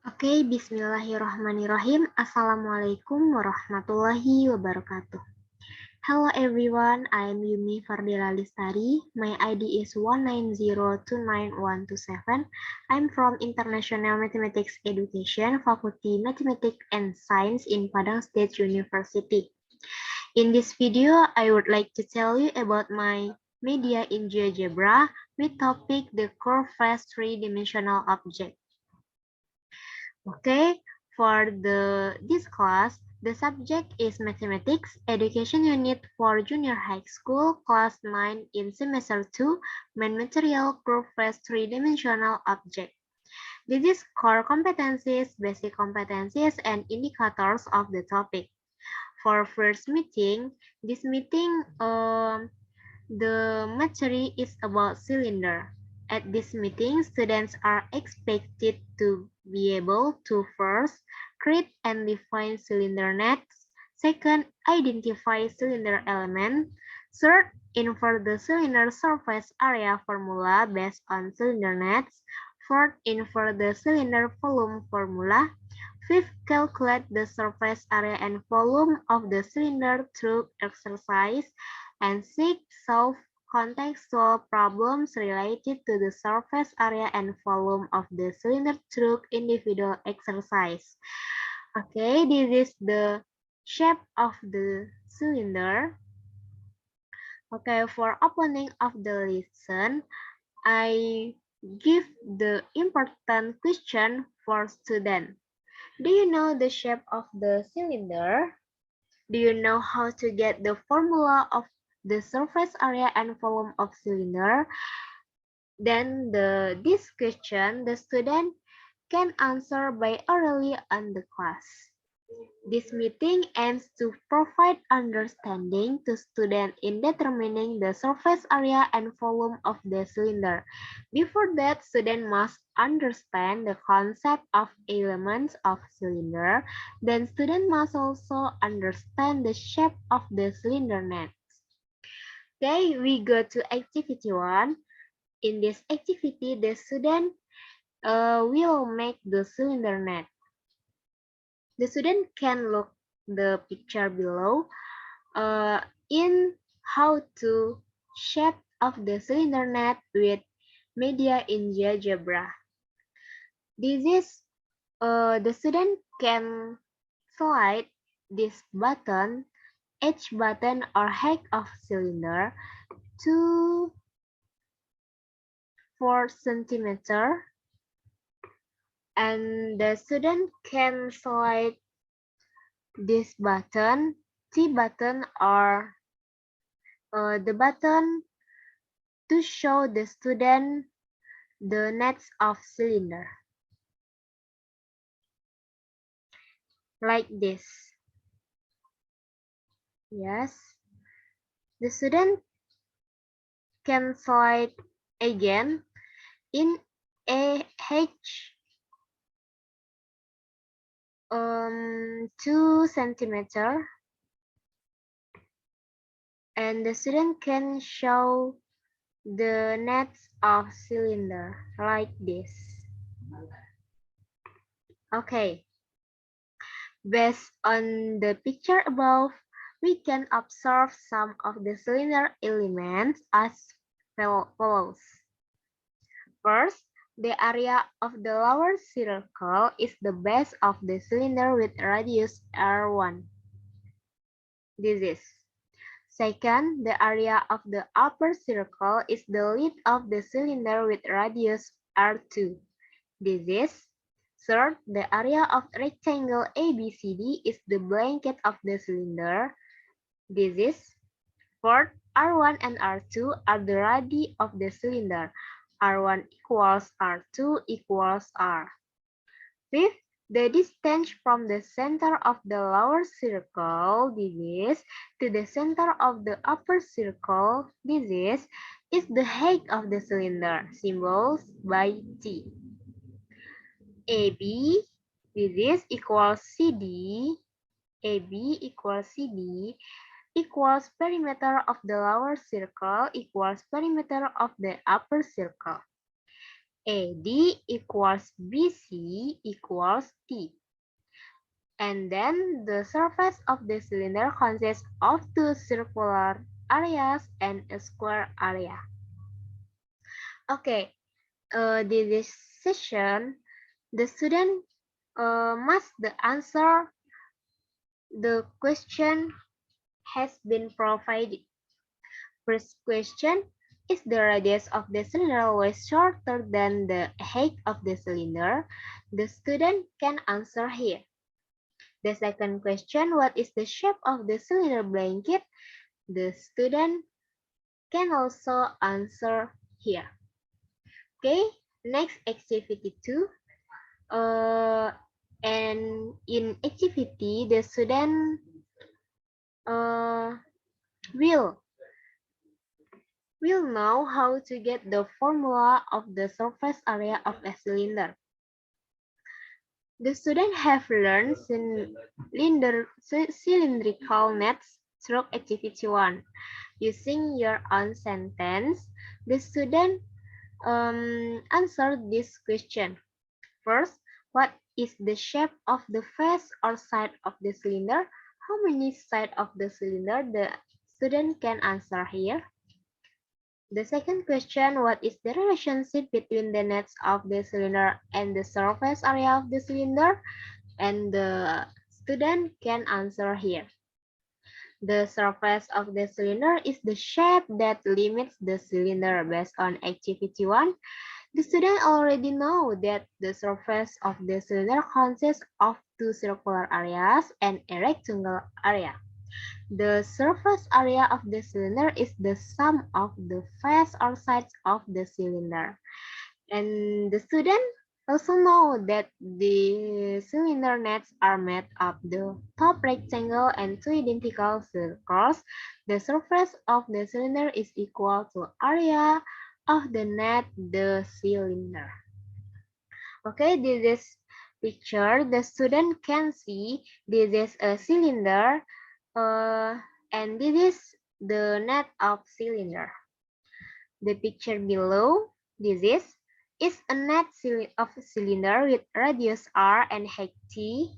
Oke, bismillahirrahmanirrahim. Assalamualaikum warahmatullahi wabarakatuh. Hello everyone, I am Yumi Fardila Listari. My ID is 190291127. I'm from International Mathematics Education, Faculty Mathematics and Science in Padang State University. In this video, I would like to tell you about my media in GeoGebra with topic the curved three-dimensional object. Okay, for this class, the subject is Mathematics Education Unit for Junior High School, Class 9 in Semester 2, Main Material Curve Three-Dimensional Object. This is core competencies, basic competencies, and indicators of the topic. For first meeting, this meeting, the material is about cylinder. At this meeting, students are expected to be able to first create and define cylinder nets, second, identify cylinder element, third, infer the cylinder surface area formula based on cylinder nets, fourth, infer the cylinder volume formula, fifth, calculate the surface area and volume of the cylinder through exercise, and sixth, solve contextual problems related to the surface area and volume of the cylinder through individual exercise. Okay, this is the shape of the cylinder. Okay, for opening of the lesson, I give the important question for student. Do you know the shape of the cylinder? Do you know how to get the formula of the surface area and volume of cylinder? Then this question the student can answer by orally on the class. This meeting aims to provide understanding to students in determining the surface area and volume of the cylinder. Before that, students must understand the concept of elements of cylinder. Then students must also understand the shape of the cylinder nets. Okay, we go to activity 1. In this activity, the student will make the cylinder net. The student can look the picture below in how to shape of the cylinder net with media in GeoGebra. This is the student can slide this button, edge button or height of cylinder to 4 centimeter, and the student can slide this button, T button or the button to show the student the nets of cylinder. Like this. Yes. The student can slide again in a H 2 centimeter, and the student can show the nets of cylinder like this. Okay. Based on the picture above, we can observe some of the cylinder elements as follows. First, the area of the lower circle is the base of the cylinder with radius R1. This is. Second, the area of the upper circle is the lid of the cylinder with radius R2. This is. Third, the area of rectangle ABCD is the blanket of the cylinder. This is. Fourth, R1 and R2 are the radii of the cylinder. R1 equals R2 equals R. Fifth, the distance from the center of the lower circle, this is, to the center of the upper circle, this is the height of the cylinder, symbols by T. AB, this is equals CD, AB equals CD, equals perimeter of the lower circle equals perimeter of the upper circle. AD equals BC equals T. And then the surface of the cylinder consists of two circular areas and a square area. Okay, this session, the student must answer the question has been provided. First question, is the radius of the cylinder always shorter than the height of the cylinder? The student can answer here. The second question, what is the shape of the cylinder blanket? The student can also answer here. Okay, next activity 2. And in activity, the student will know how to get the formula of the surface area of a cylinder. The student have learned cylindrical nets through activity 1. Using your own sentence, the student answer this question. First, what is the shape of the face or side of the cylinder? How many sides of the cylinder? The student can answer here. The second question, what is the relationship between the nets of the cylinder and the surface area of the cylinder? And the student can answer here. The surface of the cylinder is the shape that limits the cylinder. Based on activity 1, the student already know that the surface of the cylinder consists of two circular areas and a rectangular area. The surface area of the cylinder is the sum of the face or sides of the cylinder. And the student also know that the cylinder nets are made of the top rectangle and two identical circles. The surface of the cylinder is equal to area of the net, the cylinder. Okay, this is picture. The student can see this is a cylinder and this is the net of cylinder. The picture below, this is a net of cylinder with radius r and height t.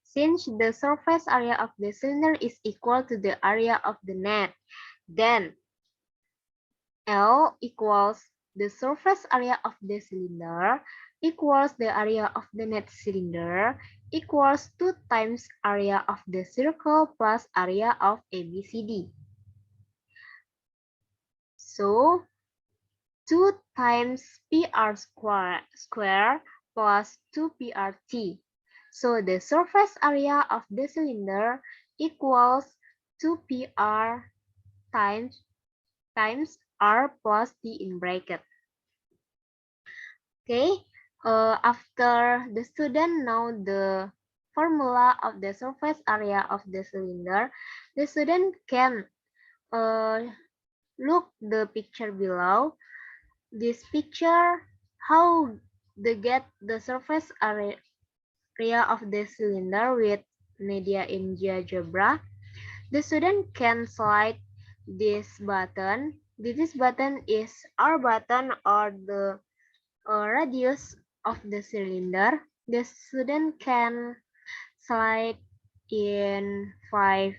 Since the surface area of the cylinder is equal to the area of the net, then L equals the surface area of the cylinder equals the area of the net cylinder equals 2 times area of the circle plus area of ABCD. So 2 times PR square plus 2 PRT. So the surface area of the cylinder equals 2 PR times R plus T in bracket. Okay, after the student know the formula of the surface area of the cylinder, the student can look the picture below. This picture, how they get the surface area of the cylinder with media in GeoGebra. The student can slide this button. This button is R button or the radius of the cylinder. The student can slide in 5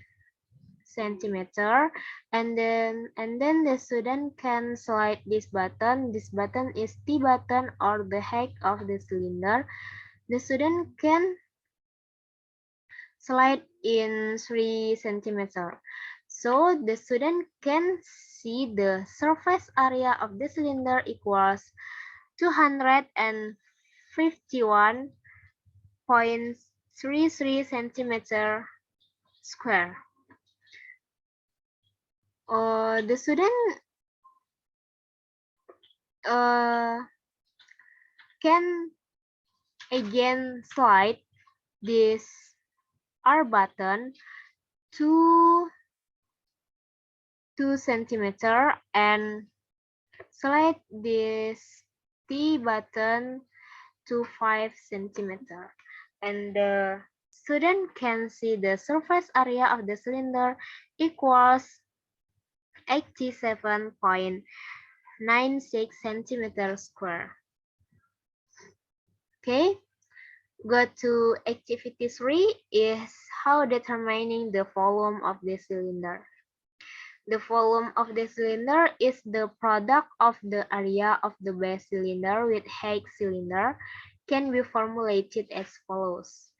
centimeter and then the student can slide this button. This button is T button or the height of the cylinder. The student can slide in 3 centimeter. So the student can see the surface area of the cylinder equals 251.33 centimeter square. The student can again slide this R button to 2 centimeter and slide this T button to 5 centimeter. And the student can see the surface area of the cylinder equals 87.96 centimeter square. Okay, go to activity 3 is how determining the volume of the cylinder. The volume of the cylinder is the product of the area of the base cylinder with height cylinder, can be formulated as follows.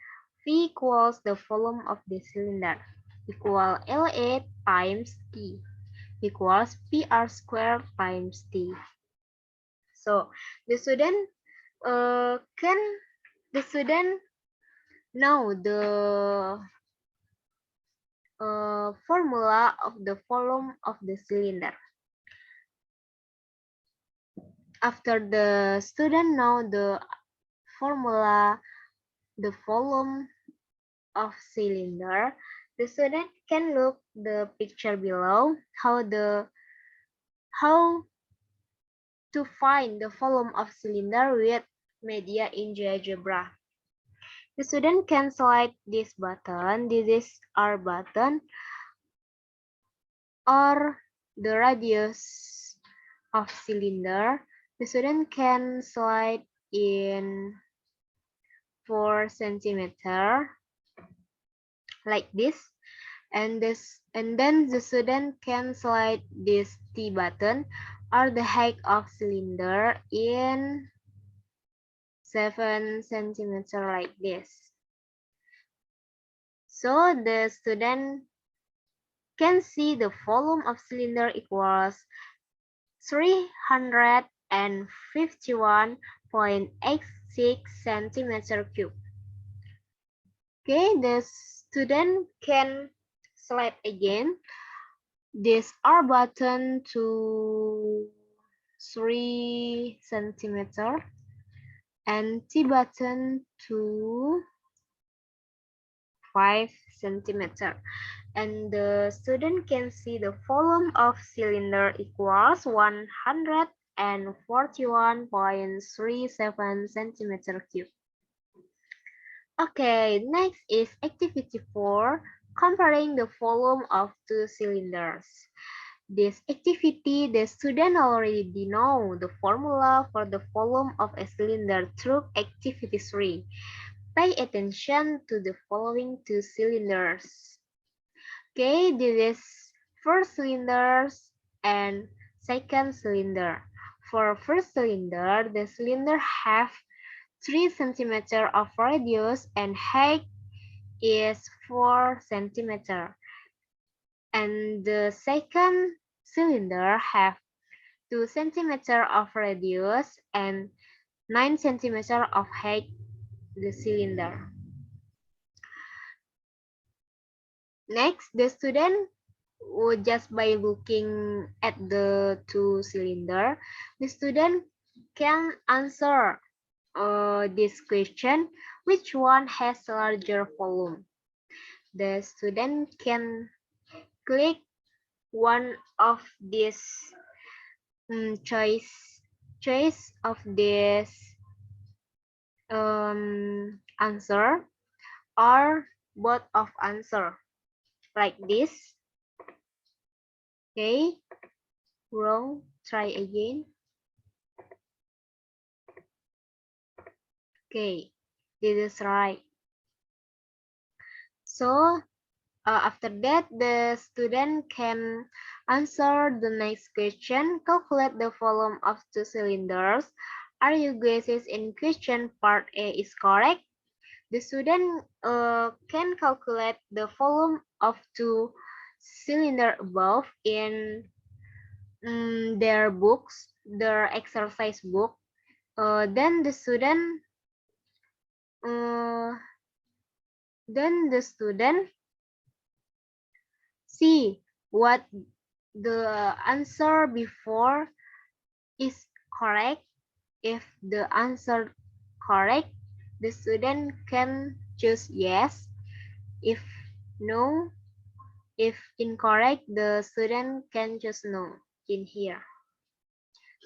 V equals the volume of the cylinder equal LA times T equals PR squared times T. So the student can the student know the formula of the volume of the cylinder. After the student know the formula, the volume of cylinder, the student can look the picture below how to find the volume of cylinder with media in GeoGebra. The student can select this button. This is our button or the radius of cylinder. The student can slide in 4 centimeter like this, and then the student can slide this T button or the height of cylinder in 7 centimeter like this. So the student can see the volume of cylinder equals 351.86 centimeter cube. Okay, the student can select again this R button to 3 centimeter and T button to 5 centimeter, and the student can see the volume of cylinder equals 141.37 centimeter cube. Okay, next is activity 4, comparing the volume of two cylinders. This activity, the student already know the formula for the volume of a cylinder through activity 3. Pay attention to the following two cylinders. Okay, this is first cylinders and second cylinder. For first cylinder, the cylinder have 3 centimeter of radius and height is 4 centimeter. And the second cylinder have 2 centimeter of radius and 9 centimeter of height the cylinder. Next, the student would just by looking at the two cylinder, the student can answer this question, which one has larger volume? The student can click one of these choice of this answer or both of answer like this. Okay, wrong, try again. Okay, this is right. So after that, the student can answer the next question. Calculate the volume of two cylinders. Are you guesses in question part A is correct? The student can calculate the volume of two cylinder above in their books, their exercise book. Then the student see what the answer before is correct. If the answer correct, the student can choose yes. If no, if incorrect, the student can choose no in here.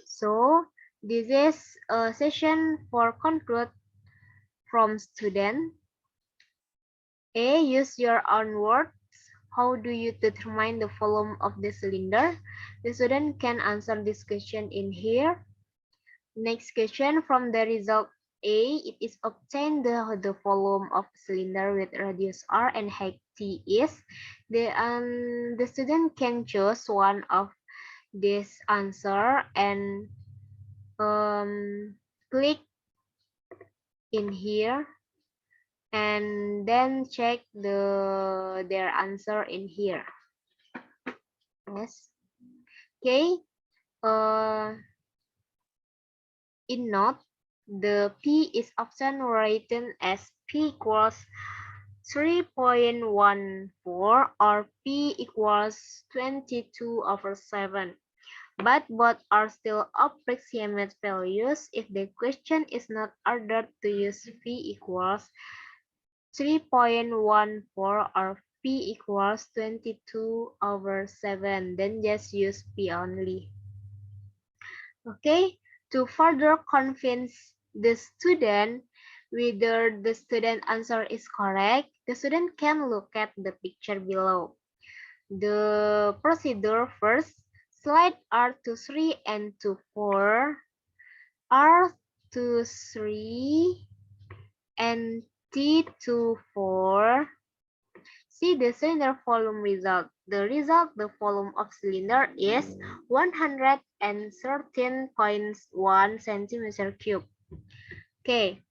So this is a session for conclude from student. A. Use your own words. How do you determine the volume of the cylinder? The student can answer this question in here. Next question from the result A, it is obtained the volume of cylinder with radius R and height T is. The student can choose one of this answer and click in here and then check their answer in here. Yes. Okay. In note, the P is often written as P equals 3.14 or P equals 22/7. But both are still approximate values if the question is not ordered to use P equals 3.14 or P equals 22/7, then just use P only. Okay, to further convince the student whether the student answer is correct, the student can look at the picture below. The procedure first, slide R23 and R24, R23 and T24. See the cylinder volume result. The volume of cylinder is 113.1 centimeter cube. Okay.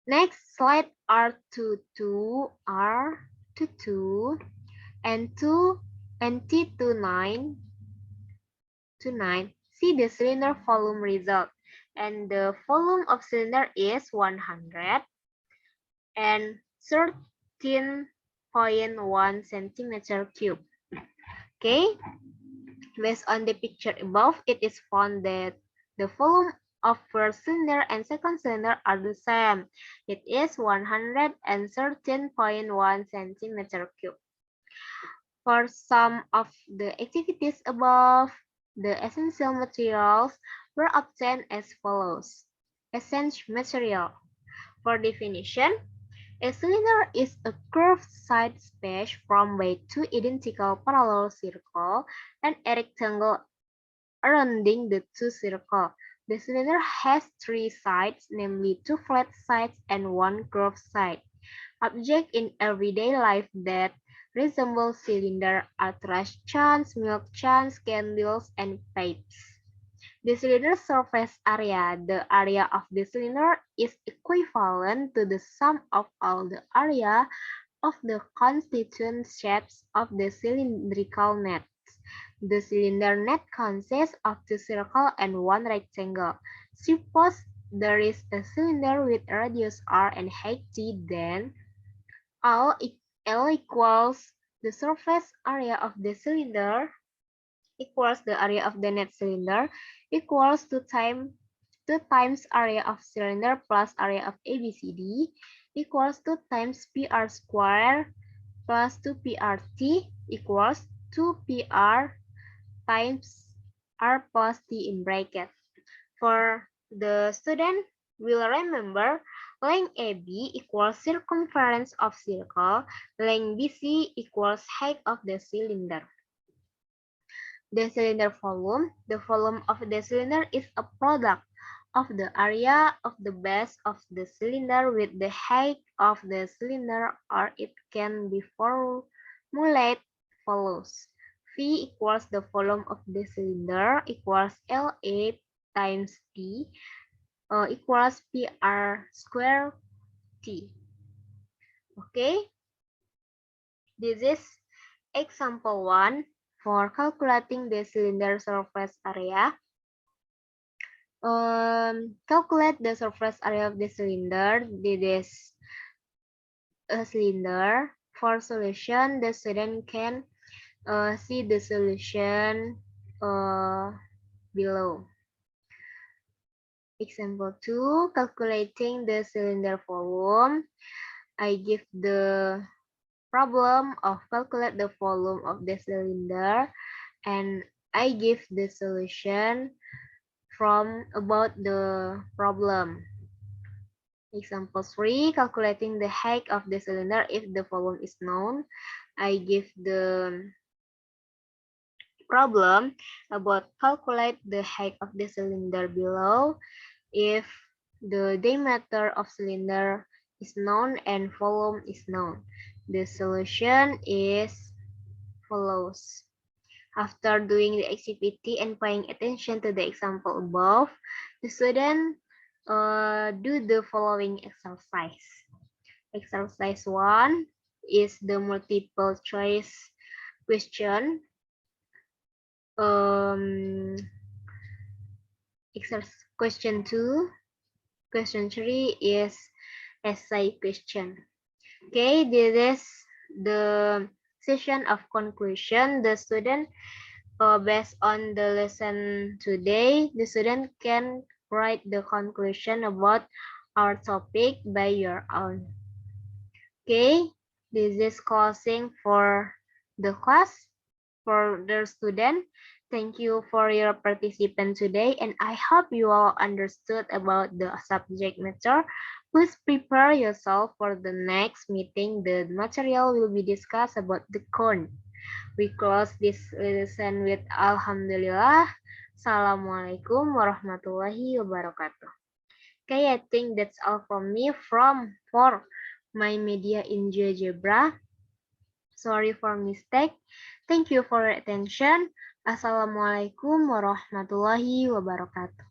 Next, slide R22, R22, and T29. See the cylinder volume result. And the volume of cylinder is 113.1 centimeter cube. Okay, based on the picture above, it is found that the volume of first cylinder and second cylinder are the same. It is 113.1 centimeter cube. For some of the activities above, the essential materials were obtained as follows. Essential material. For definition, a cylinder is a curved side space formed by two identical parallel circles and a rectangle surrounding the two circles. The cylinder has three sides, namely two flat sides and one curved side. Objects in everyday life that resemble cylinder are trash cans, milk cans, candles, and pipes. The cylinder surface area, the area of the cylinder, is equivalent to the sum of all the area of the constituent shapes of the cylindrical net. The cylinder net consists of two circles and one rectangle. Suppose there is a cylinder with radius r and height t, then L equals the surface area of the cylinder equals the area of the net cylinder equals 2 times area of cylinder plus area of ABCD equals 2 times PR square plus 2PRT equals 2PR times R plus T in bracket. For the student will remember, length AB equals circumference of circle, length BC equals height of the cylinder. The cylinder volume, the volume of the cylinder is a product of the area of the base of the cylinder with the height of the cylinder, or it can be formulated follows. V equals the volume of the cylinder equals LA times P equals PR square T. Okay, this is example 1 for calculating the cylinder surface area. Calculate the surface area of the cylinder. This is a cylinder. For solution, the student can see the solution below. Example 2, calculating the cylinder volume. I give the problem of calculate the volume of the cylinder, and I give the solution from about the problem. Example 3, calculating the height of the cylinder if the volume is known. I give the problem about calculate the height of the cylinder below. If The diameter of cylinder is known and volume is known. The solution is follows. After doing the activity and paying attention to the example above, the student do the following exercise. Exercise 1 is the multiple choice question. Question 2, question 3 is essay question. Okay, this is the session of conclusion. The student, based on the lesson today, the student can write the conclusion about our topic by your own. Okay, this is closing for the class for the student. Thank you for your participation today, and I hope you all understood about the subject matter. Please prepare yourself for the next meeting. The material will be discussed about the corn. We close this lesson with Alhamdulillah. Assalamualaikum warahmatullahi wabarakatuh. Okay, I think that's all from me for my media in GeoGebra. Sorry for mistake. Thank you for your attention. Assalamualaikum warahmatullahi wabarakatuh.